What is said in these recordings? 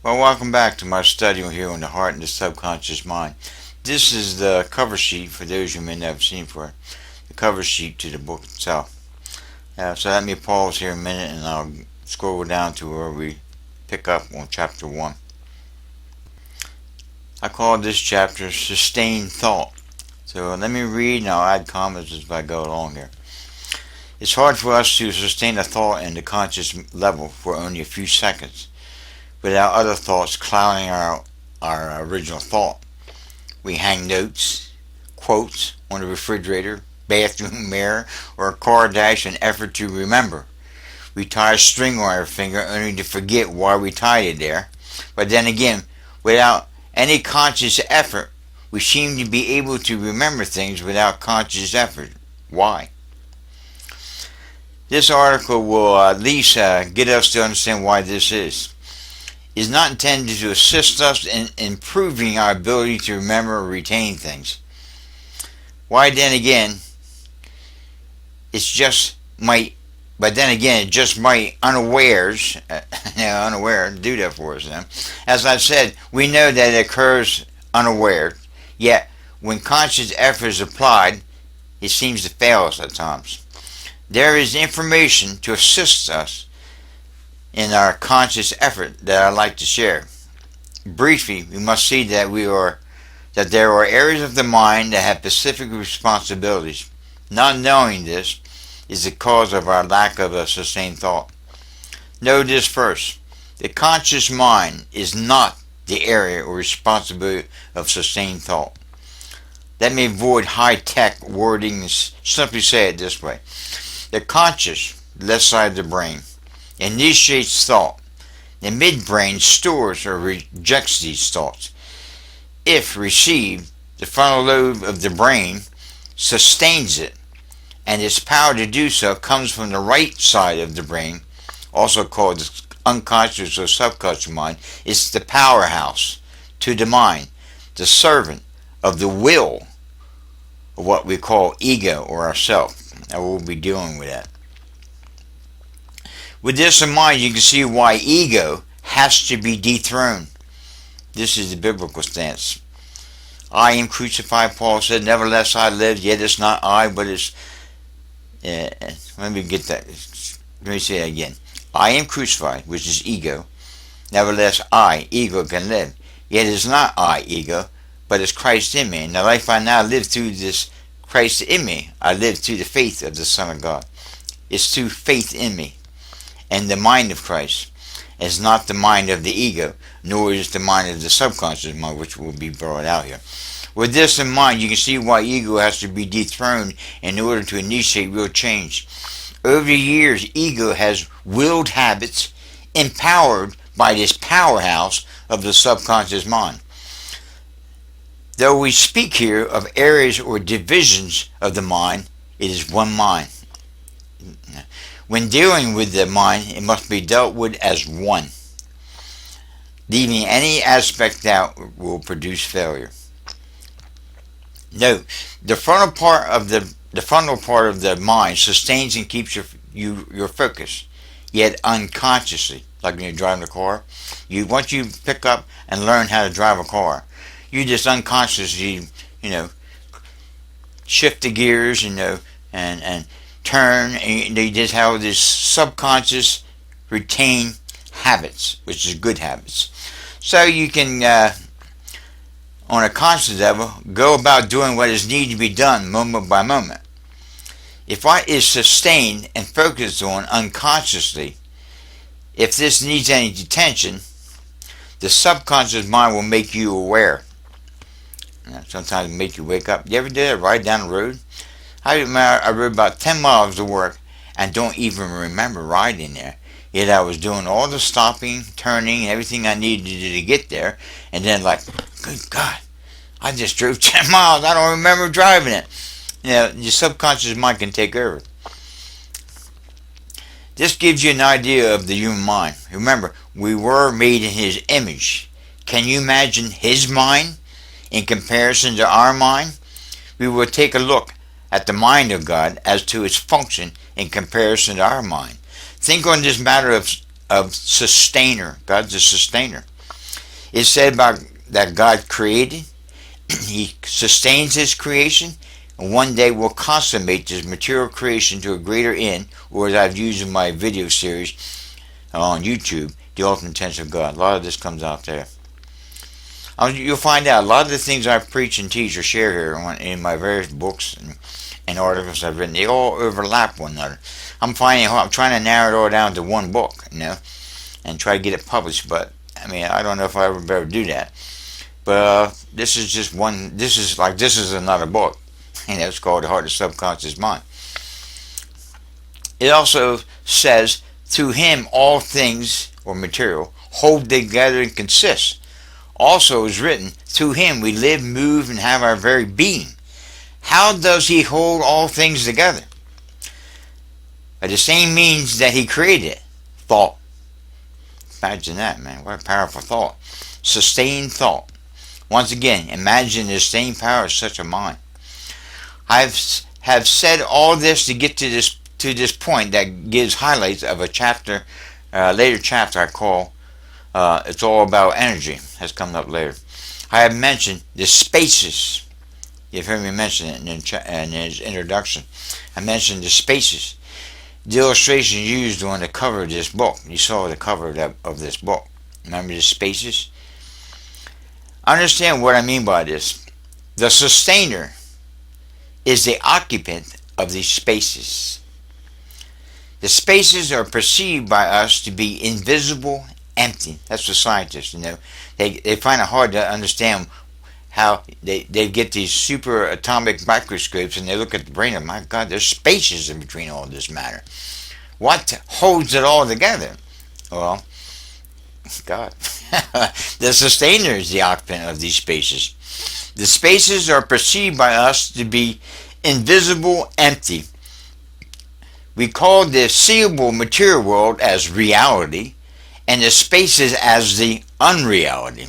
Well, welcome back to my study here on the heart and the subconscious mind. This is the cover sheet for those you may not have seen for the cover sheet to the book itself. So let me pause here a minute and I'll scroll down to where we pick up on chapter 1. I call this chapter Sustained Thought. So let me read and I'll add comments as I go along here. It's hard for us to sustain a thought in the conscious level for only a few seconds without other thoughts clouding our original thought. We hang notes, quotes on the refrigerator, bathroom mirror, or a car dash in effort to remember. We tie a string on our finger only to forget why we tied it there. But then again, without any conscious effort, we seem to be able to remember things without conscious effort. Why? This article will at least get us to understand why this is. It's not intended to assist us in improving our ability to remember or retain things. Why then again, it just might unawares, unaware do that for us then. As I've said, we know that it occurs unaware, yet when conscious effort is applied, it seems to fail us at times. There is information to assist us in our conscious effort that I'd like to share. Briefly, we must see that there are areas of the mind that have specific responsibilities. Not knowing this is the cause of our lack of a sustained thought. Know this first. The conscious mind is not the area or responsibility of sustained thought. Let me avoid high-tech wording and simply say it this way. The conscious, left side of the brain, initiates thought. The midbrain stores or rejects these thoughts. If received, the frontal lobe of the brain sustains it, and its power to do so comes from the right side of the brain, also called the unconscious or subconscious mind. It's the powerhouse to the mind, the servant of the will, of what we call ego or ourself. And we'll be dealing with that. With this in mind, you can see why ego has to be dethroned. This is the biblical stance. I am crucified, Paul said, nevertheless I live, yet it's not I, but it's... let me get that. Let me say that again. I am crucified, which is ego. Nevertheless I, ego, can live. Yet it's not I, ego, but it's Christ in me. And the life I now live through this Christ in me, I live through the faith of the Son of God. It's through faith in me and the mind of Christ. It's not the mind of the ego, nor is it the mind of the subconscious mind, which will be brought out here. With this in mind, you can see why ego has to be dethroned in order to initiate real change. Over the years, ego has willed habits empowered by this powerhouse of the subconscious mind. Though we speak here of areas or divisions of the mind, it is one mind. When dealing with the mind, it must be dealt with as one. Leaving any aspect out will produce failure. Note, the frontal part of the mind sustains and keeps your focus, yet unconsciously, like when you're driving a car. Once you pick up and learn how to drive a car, you just unconsciously, shift the gears, and turn, and you just have this subconscious retain habits, which is good habits. So you can, on a conscious level, go about doing what is needed to be done moment by moment. If what is sustained and focused on unconsciously, if this needs any attention, the subconscious mind will make you aware. Sometimes make you wake up. You ever did that ride down the road? I rode about 10 miles to work and don't even remember riding there. Yet I was doing all the stopping, turning, and everything I needed to do to get there. And then good God, I just drove 10 miles. I don't remember driving it. Your subconscious mind can take over. This gives you an idea of the human mind. Remember, we were made in His image. Can you imagine His mind in comparison to our mind? We will take a look at the mind of God as to its function in comparison to our mind. Think on this matter of sustainer. God's a sustainer. It's said about that God created, He sustains His creation, and one day will consummate this material creation to a greater end, or as I've used in my video series on YouTube, the ultimate intention of God. A lot of this comes out there. You'll find out a lot of the things I preach and teach or share here in my various books and articles I've written, they all overlap one another. I'm trying to narrow it all down to one book, and try to get it published. But I mean, I don't know if I ever be able to do that. But this is just one. This is another book. It's called The Heart of the Subconscious Mind. It also says, through Him all things, or material, hold together and consist. Also is written, through Him we live, move, and have our very being. How does He hold all things together? By the same means that He created it. Thought. Imagine that, man. What a powerful thought. Sustained thought. Once again, imagine the same power of such a mind. I have said all this to get to this point that gives highlights of a chapter, later chapter I call, it's all about energy. Has come up later. I have mentioned the spaces. You've heard me mention it in his introduction. I mentioned the spaces. The illustration used on the cover of this book. You saw the cover of this book. Remember the spaces? Understand what I mean by this. The sustainer is the occupant of these spaces. The spaces are perceived by us to be invisible, empty. That's the scientists, They find it hard to understand how they get these super atomic microscopes and they look at the brain and, my God, there's spaces in between all this matter. What holds it all together? Well, God. The sustainer is the occupant of these spaces. The spaces are perceived by us to be invisible, empty. We call the seeable material world as reality and the spaces as the unreality.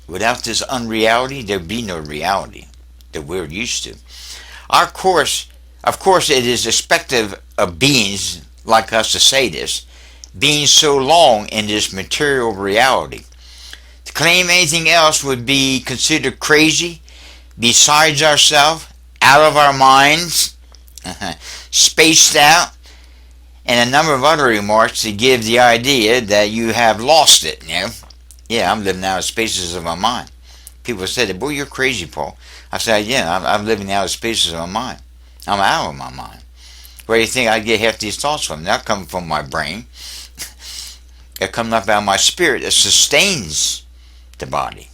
Without this unreality, there'd be no reality that we're used to. Of course, it is expected of beings like us to say this, being so long in this material reality. To claim anything else would be considered crazy, besides ourselves, out of our minds, spaced out, and a number of other remarks to give the idea that you have lost it. Yeah, I'm living out of spaces of my mind. People said, boy, you're crazy, Paul. I said, yeah, I'm living out of spaces of my mind. I'm out of my mind. Where do you think I get half these thoughts from? They're not coming from my brain. They're coming up out of my spirit that sustains the body.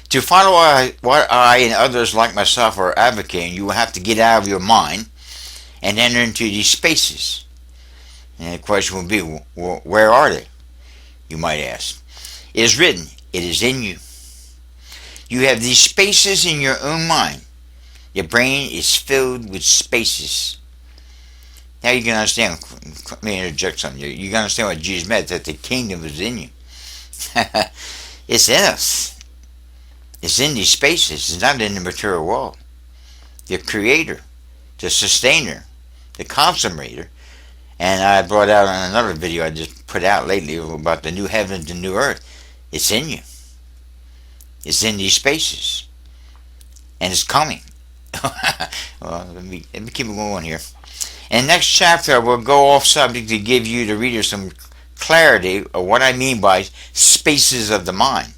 To follow what I and others like myself are advocating, you will have to get out of your mind and enter into these spaces. And the question will be, where are they? You might ask. It is written, it is in you. You have these spaces in your own mind. Your brain is filled with spaces. Now you can understand. Let me interject something. You can understand what Jesus meant, that the kingdom is in you. It's in us. It's in these spaces. It's not in the material world. The creator, the sustainer, the consummator. And I brought out on another video I just put out lately about the new heavens and new earth. It's in you. It's in these spaces. And it's coming. Well, let me keep it going here. In the next chapter, I will go off subject to give you, the reader, some clarity of what I mean by spaces of the mind.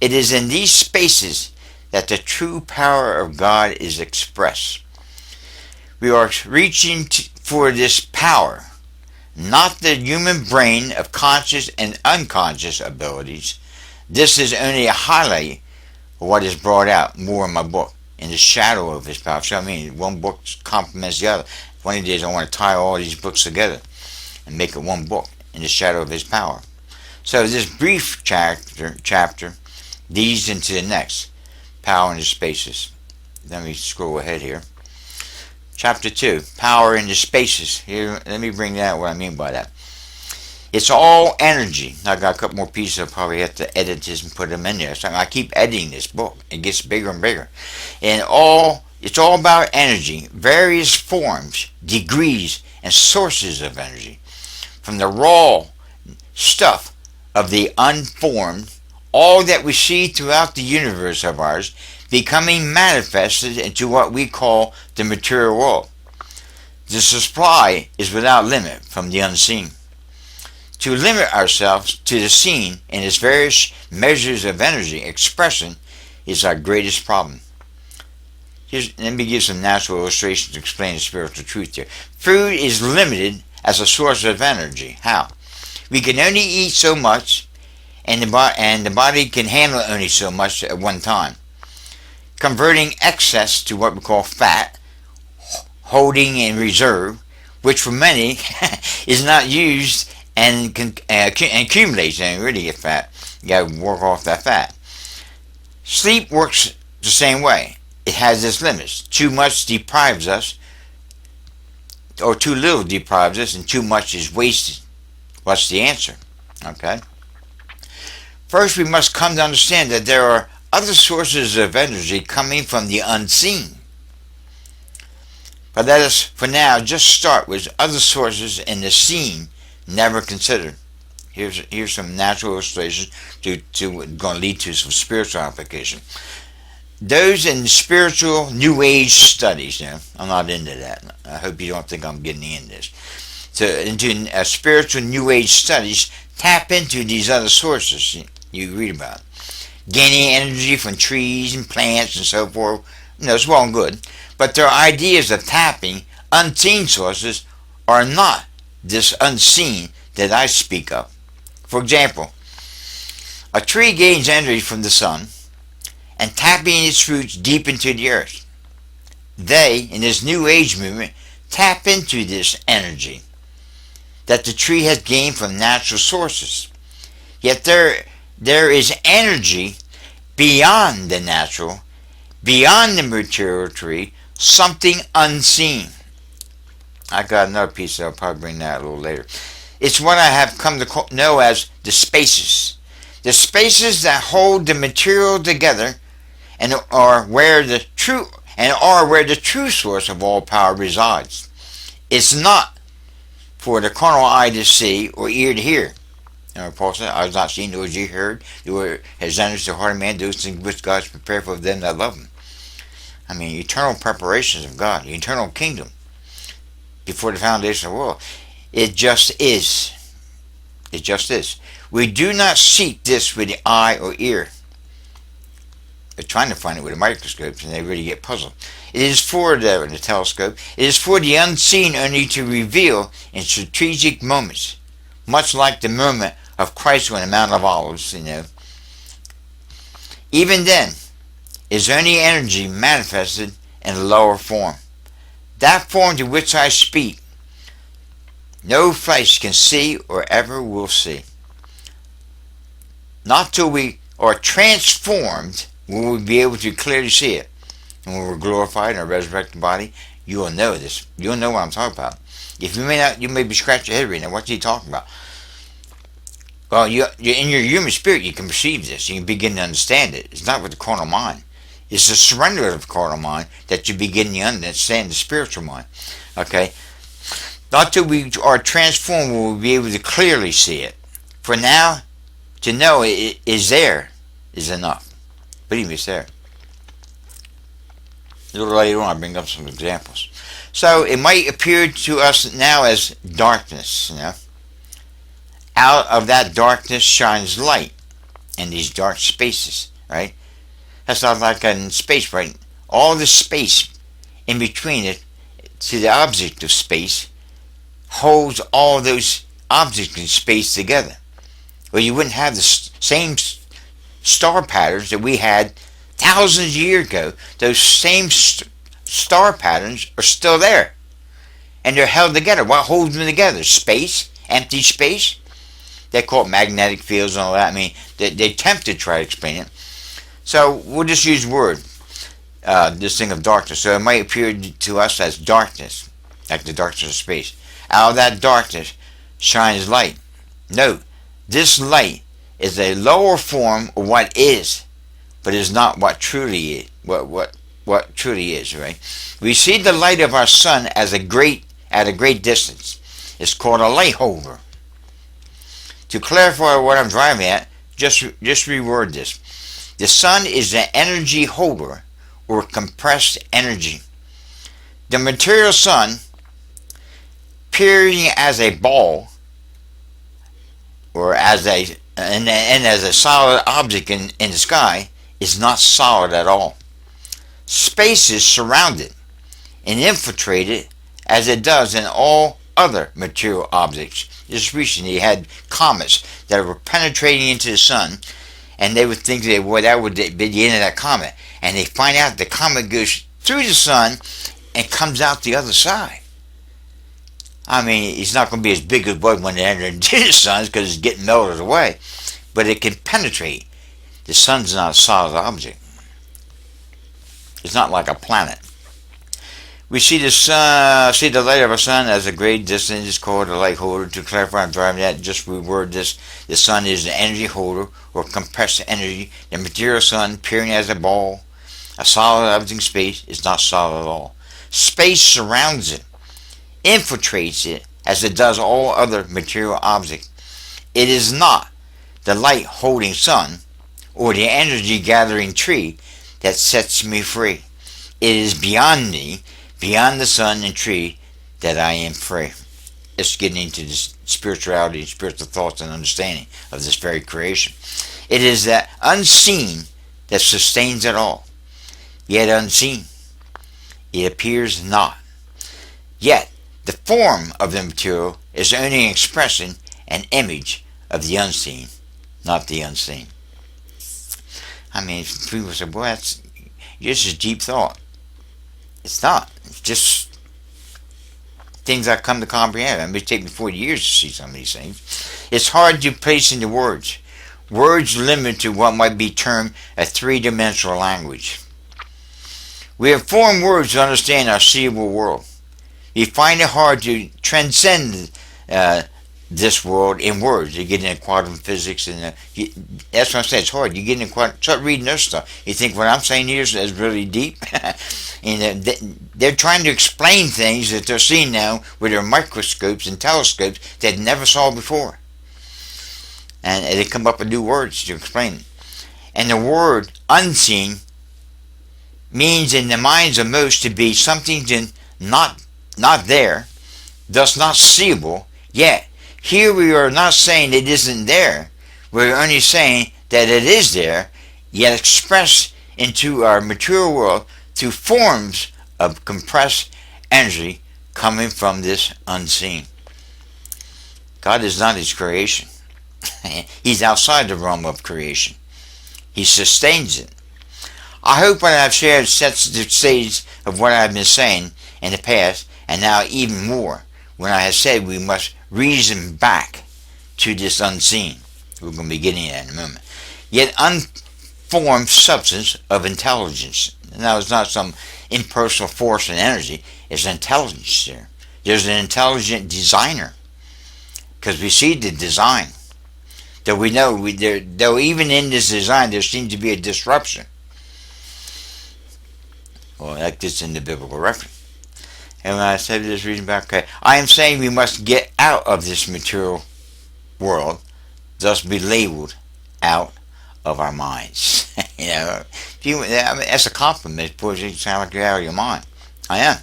It is in these spaces that the true power of God is expressed. We are reaching for this power, not the human brain of conscious and unconscious abilities. This is only a highlight of what is brought out more in my book, in the shadow of His power. So I mean, one book complements the other. One of these days I want to tie all these books together and make it one book, in the shadow of His power. So this brief chapter leads into the next, power in the spaces. Let me scroll ahead here. Chapter 2, power in the spaces. Here, let me bring that, what I mean by that. It's all energy. I got a couple more pieces. I'll probably have to edit this and put them in there. So I keep editing this book. It gets bigger and bigger. And it's all about energy, various forms, degrees, and sources of energy. From the raw stuff of the unformed, all that we see throughout the universe of ours becoming manifested into what we call the material world. The supply is without limit from the unseen. To limit ourselves to the seen in its various measures of energy expression is our greatest problem. Let me give some natural illustrations to explain the spiritual truth here. Food is limited as a source of energy. How? We can only eat so much, and the body can handle only so much at one time. Converting excess to what we call fat, holding in reserve, which for many is not used and accumulates and really get fat. You got to work off that fat. Sleep works the same way. It has its limits. Too much deprives us, or too little deprives us, and too much is wasted. What's the answer? Okay. First, we must come to understand that there are other sources of energy coming from the unseen. But let us, for now, just start with other sources in the seen never considered. Here's some natural illustrations going to lead to some spiritual application. Those in spiritual New Age studies, I'm not into that. I hope you don't think I'm getting into this. So, into spiritual New Age studies, tap into these other sources you read about. Gaining energy from trees and plants and so forth. It's well and good. But their ideas of tapping unseen sources are not this unseen that I speak of. For example, a tree gains energy from the sun and tapping its roots deep into the earth. They, in this New Age movement, tap into this energy that the tree has gained from natural sources. Yet there is energy beyond the natural, beyond the material tree, something unseen. I got another piece, I'll probably bring that a little later. It's what I have come to know as the spaces. The spaces that hold the material together and are where the true source of all power resides. It's not for the carnal eye to see or ear to hear. Paul said, I was not seen, nor has ye heard, nor has entered the heart of man those things which God has prepared for them that love him. I mean, eternal preparations of God, the eternal kingdom, before the foundation of the world. It just is. It just is. We do not seek this with the eye or ear. They're trying to find it with a microscope, and they really get puzzled. It is for the telescope. It is for the unseen only to reveal in strategic moments, much like the moment of Christ on the Mount of Olives. Even then, is only energy manifested in a lower form. That form to which I speak, no flesh can see or ever will see. Not till we are transformed will we be able to clearly see it. And when we're glorified in our resurrected body, you will know this. You'll know what I'm talking about. If you may not, you may be scratching your head right now. What's he talking about? Well, in your human spirit, you can perceive this. You can begin to understand it. It's not with the carnal mind. It's the surrender of the carnal mind that you begin to understand the spiritual mind. Okay? Not till we are transformed will we be able to clearly see it. For now, to know it is there is enough. Believe me, it's there. A little later on, I'll bring up some examples. So, it might appear to us now as darkness, Out of that darkness shines light in these dark spaces, right? That's not like in space, right? All the space in between it to the object of space holds all those objects in space together. Well, you wouldn't have the same star patterns that we had thousands of years ago. Those same star patterns are still there. And they're held together. What holds them together? Space, empty space. They call it magnetic fields and all that. I mean, they attempt to try to explain it. So we'll just use the word, this thing of darkness. So it might appear to us as darkness, like the darkness of space. Out of that darkness shines light. Note, this light is a lower form of what is, but is not what truly is. What truly is, right? We see the light of our sun at a great distance. It's called a light holder. To clarify what I'm driving at, just reword this. The sun is the energy holder or compressed energy. The material sun, appearing as a ball or as a solid object in the sky, is not solid at all. Spaces surround it and infiltrate it as it does in all other material objects. Just recently you had comets that were penetrating into the sun, and they would think that, well, that would be the end of that comet. And they find out the comet goes through the sun and comes out the other side. I mean, it's not going to be as big as it was when it entered into the sun because it's getting melted away. But it can penetrate. The sun's not a solid object. It's not like a planet. We see the sun, see the light of our sun as a great distance is called a light holder. To clarify, I'm driving that. Just reword this. The sun is an energy holder or compressed energy. The material sun, appearing as a ball, a solid object in space, is not solid at all. Space surrounds it, infiltrates it as it does all other material objects. It is not the light holding sun or the energy gathering tree that sets me free. It is beyond me, beyond the sun and tree, that I am free. It's getting into this spirituality, spiritual thoughts and understanding of this very creation. It is that unseen that sustains it all, yet unseen. It appears not. Yet the form of the material is only an expression, an image of the unseen, not the unseen. I mean, people say, well, that's just a deep thought. It's not. It's just things I come to comprehend. It may take me 40 years to see some of these things. It's hard to place into words. Words limit to what might be termed a three-dimensional language. We have formed words to understand our seeable world. We find it hard to transcend this world in words. You get into quantum physics, and that's what I'm saying. It's hard. You get into quantum, start reading this stuff. You think what I'm saying here is really deep. And they're trying to explain things that they're seeing now with their microscopes and telescopes that never saw before. And they come up with new words to explain it. And the word unseen means in the minds of most to be something not there, thus not seeable. Yet here we are not saying it isn't there. We're only saying that it is there, yet expressed into our material world through forms of compressed energy coming from this unseen. God is not his creation. He's outside the realm of creation. He sustains it. I hope what I've shared sets the stage of what I've been saying in the past, and now even more, when I have said we must reason back to this unseen. We're going to be getting at in a moment. Yet unformed substance of intelligence. Now, it's not some impersonal force and energy. It's intelligence there. There's an intelligent designer, because we see the design. Though we know, though even in this design there seems to be a disruption. Well, that gets in the biblical reference. And when I said this reason back, okay, I am saying we must get out of this material world, thus be labeled out of our minds. I mean, that's a compliment. You sound like you're out of your mind. I am.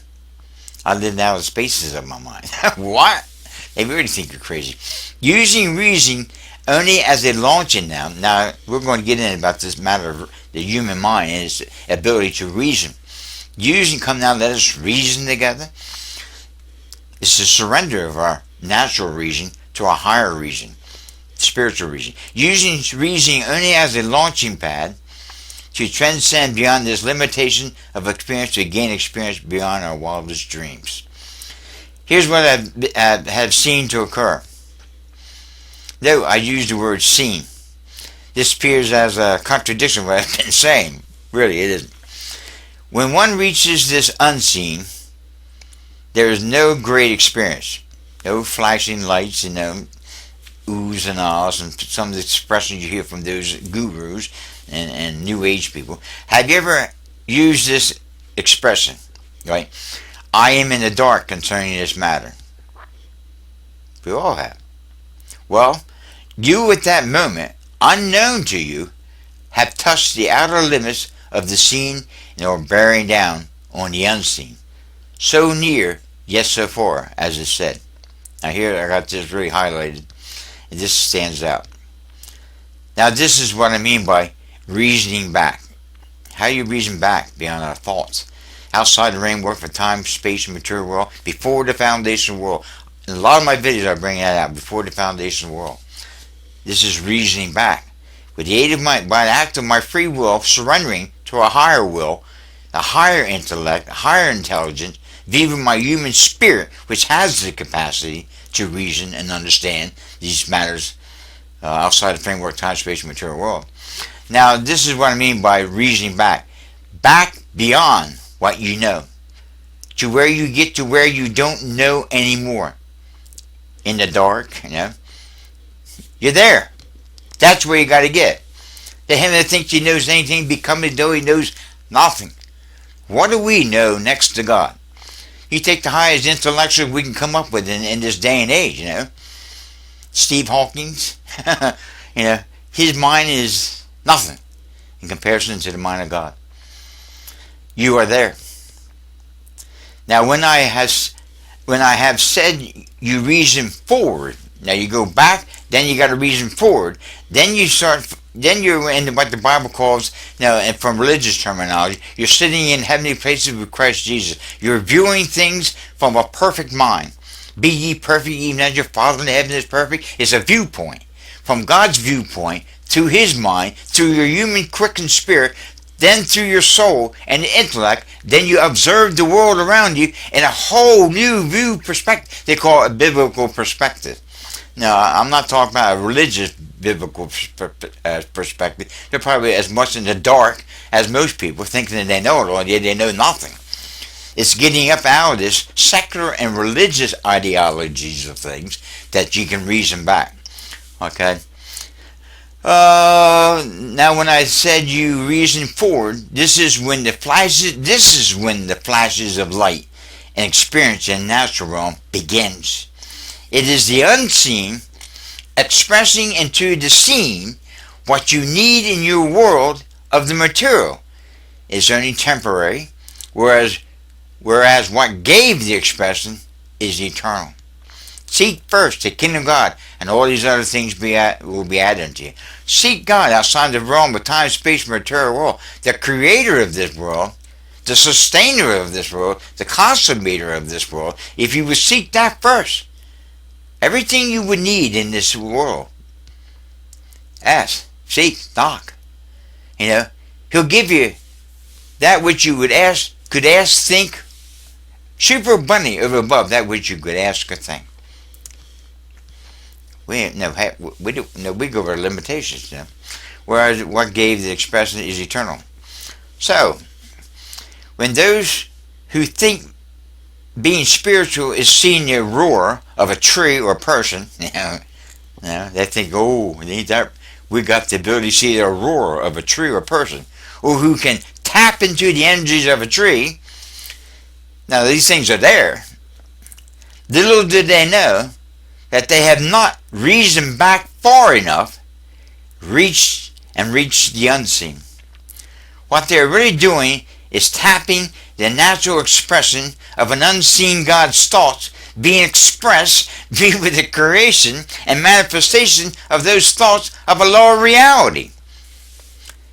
I live out of the spaces of my mind. What? They really think you're crazy. Using reason only as a launching now. Now, we're going to get in about this matter of the human mind and its ability to reason. Using, come now, let us reason together. It's the surrender of our natural reason to a higher reason, spiritual reason. Using reasoning only as a launching pad to transcend beyond this limitation of experience to gain experience beyond our wildest dreams. Here's what I have seen to occur. Though I use the word seen, this appears as a contradiction of what I've been saying. Really, it isn't. When one reaches this unseen, there is no great experience. No flashing lights, oohs and ahs, and some of the expressions you hear from those gurus and New Age people. Have you ever used this expression? Right? I am in the dark concerning this matter. We all have. Well, You at that moment, unknown to you, have touched the outer limits of the seen and are bearing down on the unseen. So near, yet so far, as is said. Now here I got this really highlighted, and this stands out. Now this is what I mean by reasoning back. How do you reason back beyond our thoughts? Outside the framework of time, space, and material world, before the foundation of the world. In a lot of my videos I bring that out, before the foundation of the world. This is reasoning back. With the aid of by the act of my free will, surrendering to a higher will, a higher intellect, a higher intelligence, even my human spirit, which has the capacity to reason and understand these matters outside the framework, time, space, and material world. Now, this is what I mean by reasoning back. Back beyond what you know. To where you get to where you don't know anymore. In the dark, You're there. That's where you got to get. The him that thinks he knows anything become as though he knows nothing. What do we know next to God? You take the highest intellectual we can come up with in this day and age, Steve Hawking's, his mind is nothing in comparison to the mind of God. You are there. Now, when I have said you reason forward, now you go back, then you got to reason forward, then you're in what the Bible calls, and from religious terminology, you're sitting in heavenly places with Christ Jesus. You're viewing things from a perfect mind. Be ye perfect, even as your Father in heaven is perfect. It's a viewpoint. From God's viewpoint, through His mind, through your human quickened spirit, then through your soul and the intellect, then you observe the world around you in a whole new view perspective. They call it a biblical perspective. Now, I'm not talking about a religious biblical perspective. They're probably as much in the dark as most people, thinking that they know it all, yet they know nothing. It's getting up out of this secular and religious ideologies of things that you can reason back. Okay? Now when I said you reason forward, this is when the flashes of light and experience in the natural realm begins. It is the unseen expressing into the seen what you need in your world of the material. It's only temporary, whereas what gave the expression is eternal. Seek first the kingdom of God, and all these other things will be added unto you. Seek God outside the realm of time, space, and material world, the creator of this world, the sustainer of this world, the consummator of this world. If you would seek that first, everything you would need in this world, ask, seek, knock. He'll give you that which you could ask, think, super abundantly over above that which you could ask or think. We go over limitations now. Whereas what gave the expression is eternal. So, when those who think being spiritual is seeing the roar of a tree or a person, they think, we got the ability to see the roar of a tree or a person, or who can tap into the energies of a tree. Now, these things are there. Little did they know that they have not reasoned back far enough, reached the unseen. What they're really doing is tapping the natural expression of an unseen God's thoughts being expressed via the creation and manifestation of those thoughts of a lower reality.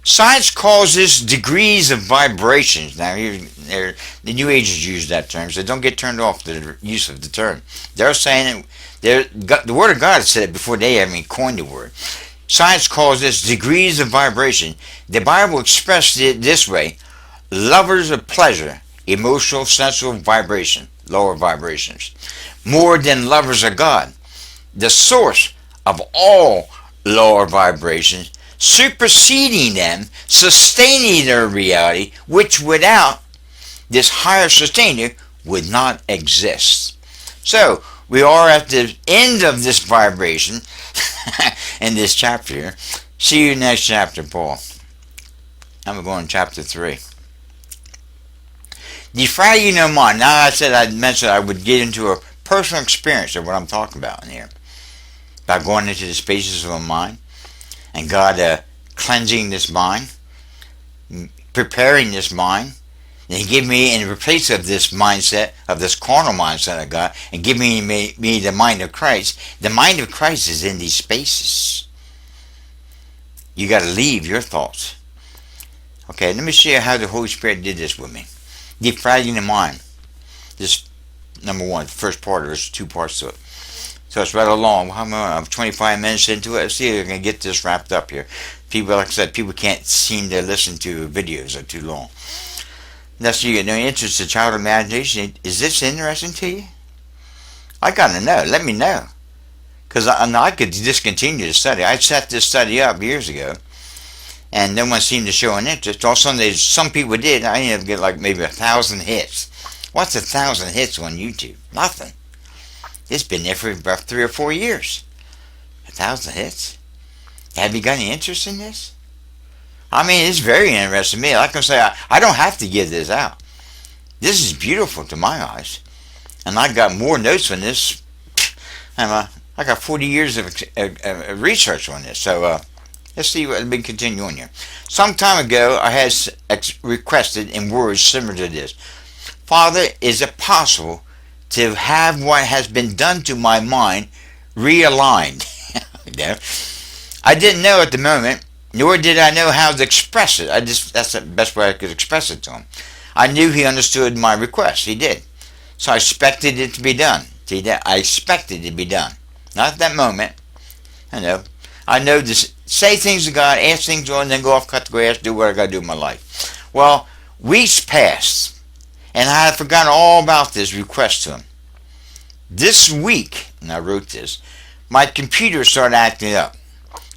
Science calls this degrees of vibrations. Now, the New Agers use that term, so don't get turned off to the use of the term. They're saying the Word of God has said it before they even coined the word. Science calls this degrees of vibration. The Bible expressed it this way: lovers of pleasure, emotional, sensual vibration, lower vibrations, more than lovers of God, the source of all lower vibrations, superseding them, sustaining their reality, which without this higher sustainer would not exist. So, we are at the end of this vibration in this chapter here. See you next chapter, Paul. I'm going to chapter 3. Defragging your mind. Now I mentioned I would get into a personal experience of what I'm talking about in here. by going into the spaces of my mind, and God cleansing this mind, preparing this mind. And He gave me, in place of this mindset, of this carnal mindset of God, and give me the mind of Christ. The mind of Christ is in these spaces. You got to leave your thoughts. Okay, let me show you how the Holy Spirit did this with me. Defragging the mind. This, number one, the first part, there's 2 parts to it. So it's rather long. I'm 25 minutes into it. Let's see if I can get this wrapped up here. People, like I said, people can't seem to listen to videos that are too long. Now, so you get no interest in child imagination. Is this interesting to you? I got to know. Let me know. Because I could discontinue the study. I set this study up years ago, and no one seemed to show an interest. All of a sudden, some people did. I ended up getting like maybe 1,000 hits. What's 1,000 hits on YouTube? Nothing. It's been there for about 3 or 4 years. 1,000 hits. Have you got any interest in this? I mean, it's very interesting to me. Like I say, I don't have to give this out. This is beautiful to my eyes. And I got more notes on this. I got 40 years of research on this. So let's see what we continue on here. Some time ago, I had requested in words similar to this. Father, is it possible to have what has been done to my mind realigned? I didn't know at the moment, nor did I know how to express it. That's the best way I could express it to him. I knew he understood my request. He did. So I expected it to be done. I expected it to be done. Not at that moment. I know to say things to God, ask things to Him, and then go off, cut the grass, do what I got to do in my life. Well, weeks passed, and I had forgotten all about this request to Him. This week, and I wrote this, my computer started acting up.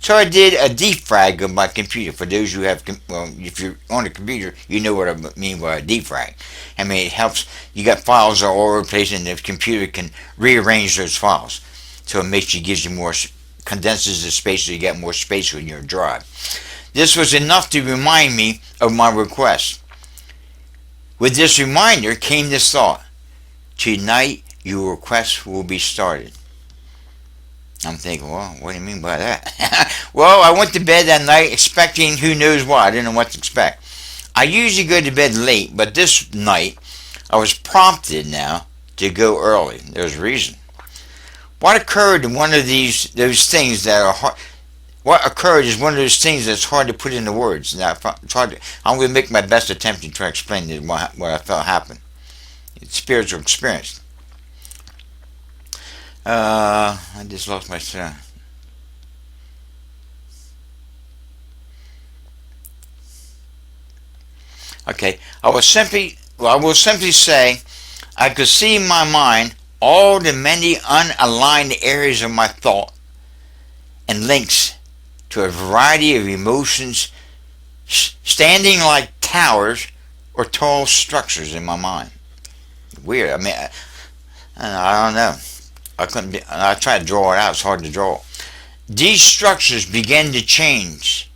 So I did a defrag of my computer. For those who have, well, if you're on a computer, you know what I mean by a defrag. I mean, it helps. You got files all over the place, and the computer can rearrange those files. So it gives you more, condenses the space, so you get more space on your drive. This was enough to remind me of my request. With this reminder came this thought: tonight your request will be started. I'm thinking, well, what do you mean by that? Well, I went to bed that night expecting who knows what. I didn't know what to expect. I usually go to bed late, but this night I was prompted now to go early. There's a reason. What occurred in one of those things that are hard? What occurred is one of those things that's hard to put into words. Now, I'm going to make my best attempt to try to explain what I felt happened. It's spiritual experience. I just lost my son. Okay, I will simply say I could see in my mind all the many unaligned areas of my thought and links to a variety of emotions standing like towers or tall structures in my mind. Weird. I mean, I don't know. I tried to draw it out. It's hard to draw. These structures began to change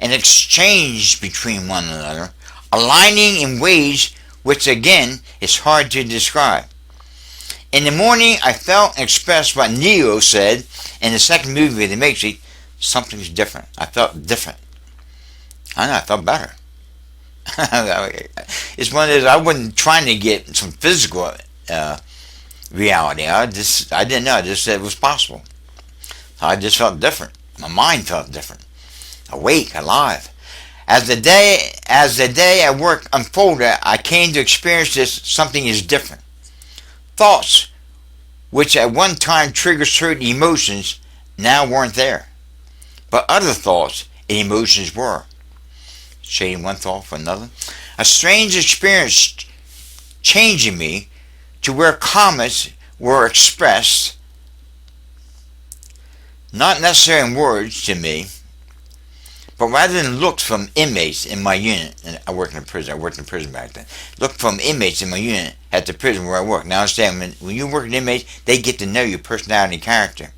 and exchange between one another, aligning in ways which again is hard to describe. In the morning, I felt and expressed what Neo said in the second movie of The Matrix: something's different. I felt different. I know, I felt better. It's one of those, I wasn't trying to get some physical reality. I didn't know. I just said it was possible. I just felt different. My mind felt different. Awake, alive. As the day at work unfolded, I came to experience this: something is different. Thoughts, which at one time triggered certain emotions, now weren't there. But other thoughts and emotions were. Shading one thought for another. A strange experience changing me to where comments were expressed, not necessarily in words to me, but rather than looked from inmates in my unit. And I worked in prison back then. Looked from inmates in my unit at the prison where I work. Now understand, when you work with inmates, they get to know your personality and character.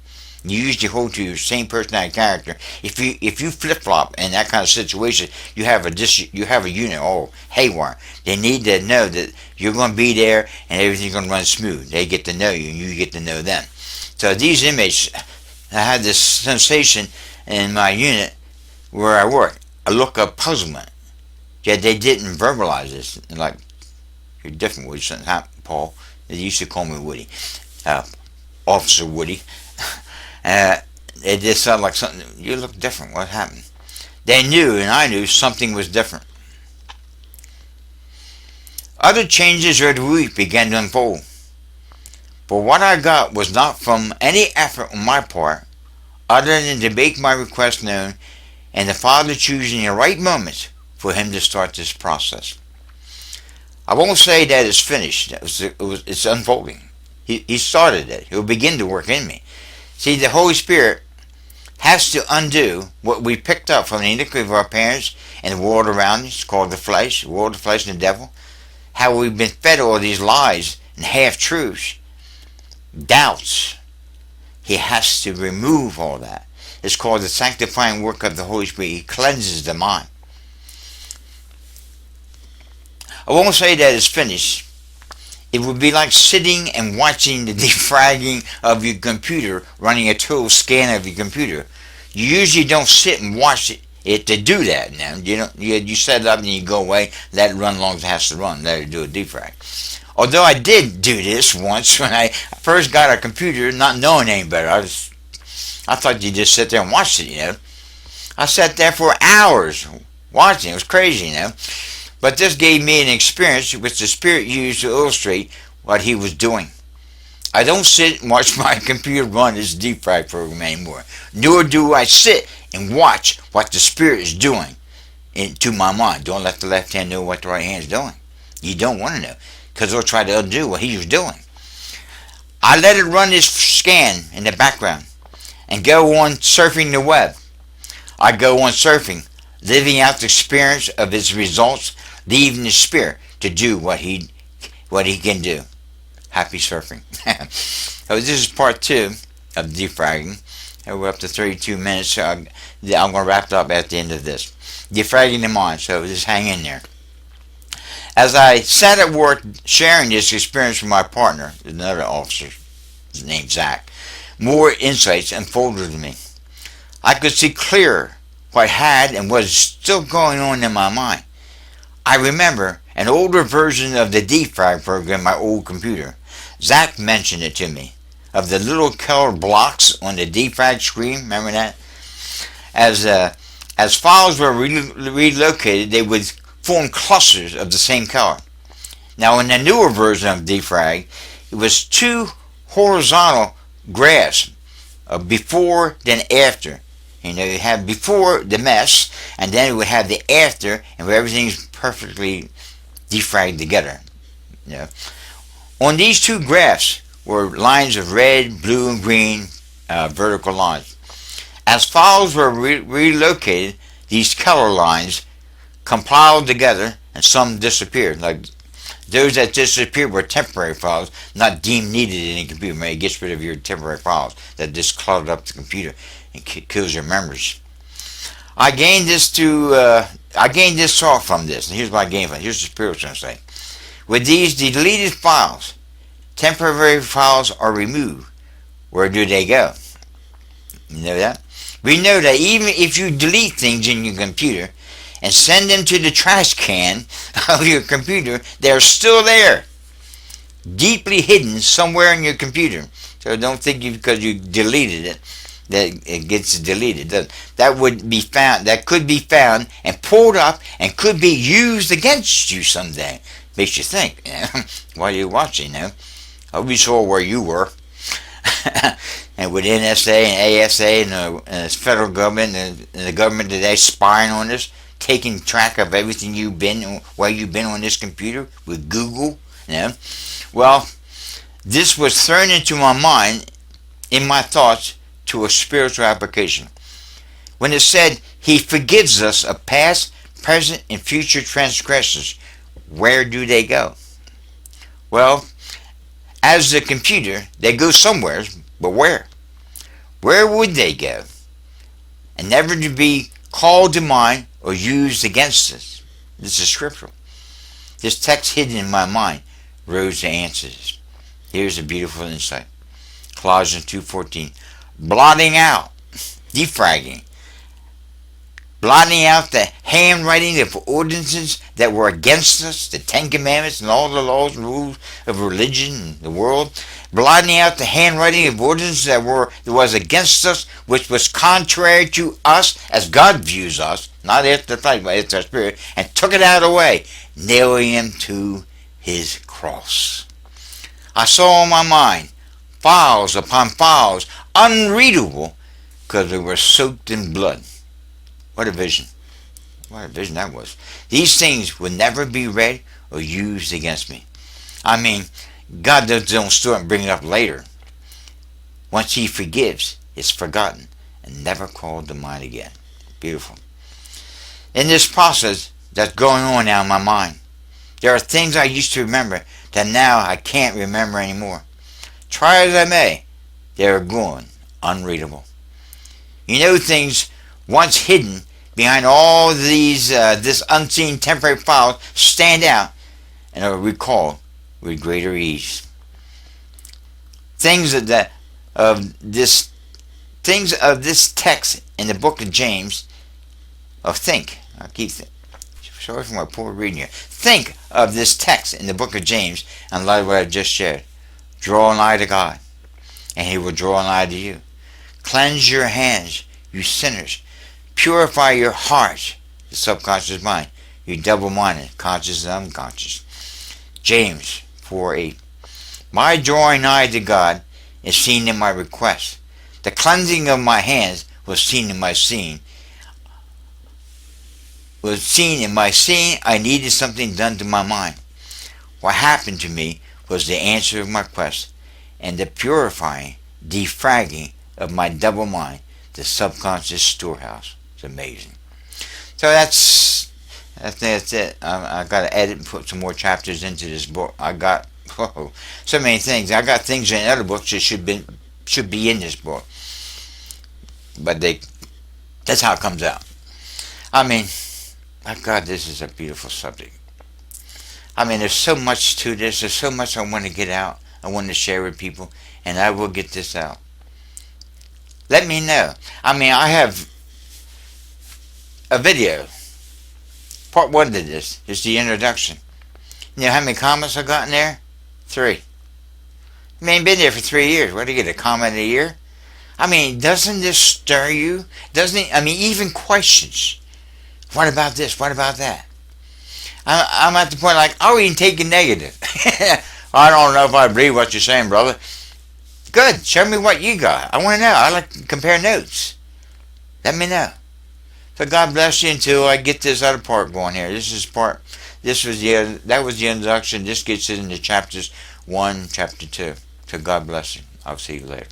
You usually hold to your same personality character. If you flip flop in that kind of situation, you have a unit all haywire. They need to know that you're going to be there and everything's going to run smooth. They get to know you and you get to know them. So these inmates, I had this sensation in my unit where I work, a look of puzzlement. Yet they didn't verbalize this. Like, you're different, Woody. Something happened, Paul. They used to call me Woody, Officer Woody. It just sounded like something. You look different. What happened? They knew, and I knew, something was different. Other changes of the week began to unfold. But what I got was not from any effort on my part, other than to make my request known, and the Father choosing the right moments for him to start this process. I won't say that it's finished. It's unfolding. He started it. He'll begin to work in me. See, the Holy Spirit has to undo what we picked up from the iniquity of our parents and the world around us. It's called the flesh, the world, the flesh, and the devil. How we've been fed all these lies and half-truths, doubts. He has to remove all that. It's called the sanctifying work of the Holy Spirit. He cleanses the mind. I won't say that it's finished. It would be like sitting and watching the defragging of your computer, running a total scan of your computer. You usually don't sit and watch it to do that. Now you set it up and you go away, let it run as long as it has to run, let it do a defrag. Although I did do this once when I first got a computer, not knowing any better. I thought you just sit there and watch it. I sat there for hours watching. It was crazy, But this gave me an experience which the Spirit used to illustrate what he was doing. I don't sit and watch my computer run this defrag program anymore. Nor do I sit and watch what the Spirit is doing into my mind. Don't let the left hand know what the right hand is doing. You don't want to know, because they'll try to undo what he was doing. I let it run this scan in the background and go on surfing the web. I go on surfing, living out the experience of its results, leaving the Spirit to do what he can do. Happy surfing. So this is part 2 of defragging. We're up to 32 minutes, so I'm going to wrap it up at the end of this. Defragging the mind, so just hang in there. As I sat at work sharing this experience with my partner, another officer named Zach, more insights unfolded to me. I could see clearer what had and was still going on in my mind. I remember an older version of the defrag program, my old computer. Zach mentioned it to me, of the little colored blocks on the defrag screen. Remember that? As files were relocated, they would form clusters of the same color. Now, in the newer version of defrag, it was 2 horizontal graphs of before then after. You have before the mess, and then it would have the after, and where everything's perfectly defragged together. On these 2 graphs were lines of red, blue, and green vertical lines. As files were relocated, these color lines compiled together, and some disappeared. Like those that disappeared were temporary files, not deemed needed in a computer. It gets rid of your temporary files that just cluttered up the computer and kills your memories. I gained this thought from this, and here's what I gained from it. Here's the spiritual insight. With these deleted files, temporary files are removed. Where do they go? You know that? We know that even if you delete things in your computer and send them to the trash can of your computer, they're still there, deeply hidden somewhere in your computer. So don't think because you deleted it that it gets deleted. That would be found. That could be found and pulled up and could be used against you someday. Makes you think. While you're watching, I we saw where you were. And with NSA and ASA and the federal government and the government today spying on us, taking track of everything you've been, where you've been on this computer with Google. Well, this was thrown into my mind, in my thoughts, to a spiritual application. When it said, He forgives us of past, present, and future transgressions, where do they go? Well, as the computer, they go somewhere, but where? Where would they go? And never to be called to mind or used against us. This is scriptural. This text hidden in my mind rose to answers. Here's a beautiful insight. Colossians 2:14. blotting out, defragging, blotting out the handwriting of ordinances that were against us, the Ten Commandments and all the laws and rules of religion and the world, blotting out the handwriting of ordinances that was against us, which was contrary to us as God views us, not after the flesh, but after the spirit, and took it out of the way, nailing him to his cross. I saw in my mind files upon files, unreadable, because they were soaked in blood. What a vision. What a vision that was. These things will never be read or used against me. I mean, God don't store it and bring it up later. Once he forgives, it's forgotten and never called to mind again. Beautiful. In this process that's going on now in my mind, there are things I used to remember that now I can't remember anymore. Try as I may, they are gone, unreadable. You know, things once hidden behind all these this unseen temporary files stand out and are recalled with greater ease. Things of this text in the book of James, I keep sorry for my poor reading here. Think of this text in the book of James and light of what I've just shared. Draw nigh to God, and he will draw nigh to you. Cleanse your hands, you sinners. Purify your heart, the subconscious mind, you double-minded, conscious and unconscious. James 4:8. My drawing nigh to God is seen in my request. The cleansing of my hands was seen in my seeing. I needed something done to my mind. What happened to me was the answer of my quest and the purifying, defragging of my double mind, the subconscious storehouse. It's amazing. So that's it. I got to edit and put some more chapters into this book. I got so many things. I got things in other books that should be in this book, but that's how it comes out. I mean, my God, this is a beautiful subject. I mean, there's so much to this. There's so much I want to get out. I want to share with people, and I will get this out. Let me know. I mean, I have a video. Part 1 to this is the introduction. You know how many comments I got in there? 3. I mean, been there for 3 years. What do you get, a comment a year? I mean, doesn't this stir you? Doesn't it? I mean, even questions. What about this? What about that? I'm at the point like, I'll even take a negative. I don't know if I believe what you're saying, brother. Good. Show me what you got. I want to know. I like to compare notes. Let me know. So God bless you until I get this other part going here. That was the introduction. This gets into chapters 1, chapter 2. So God bless you. I'll see you later.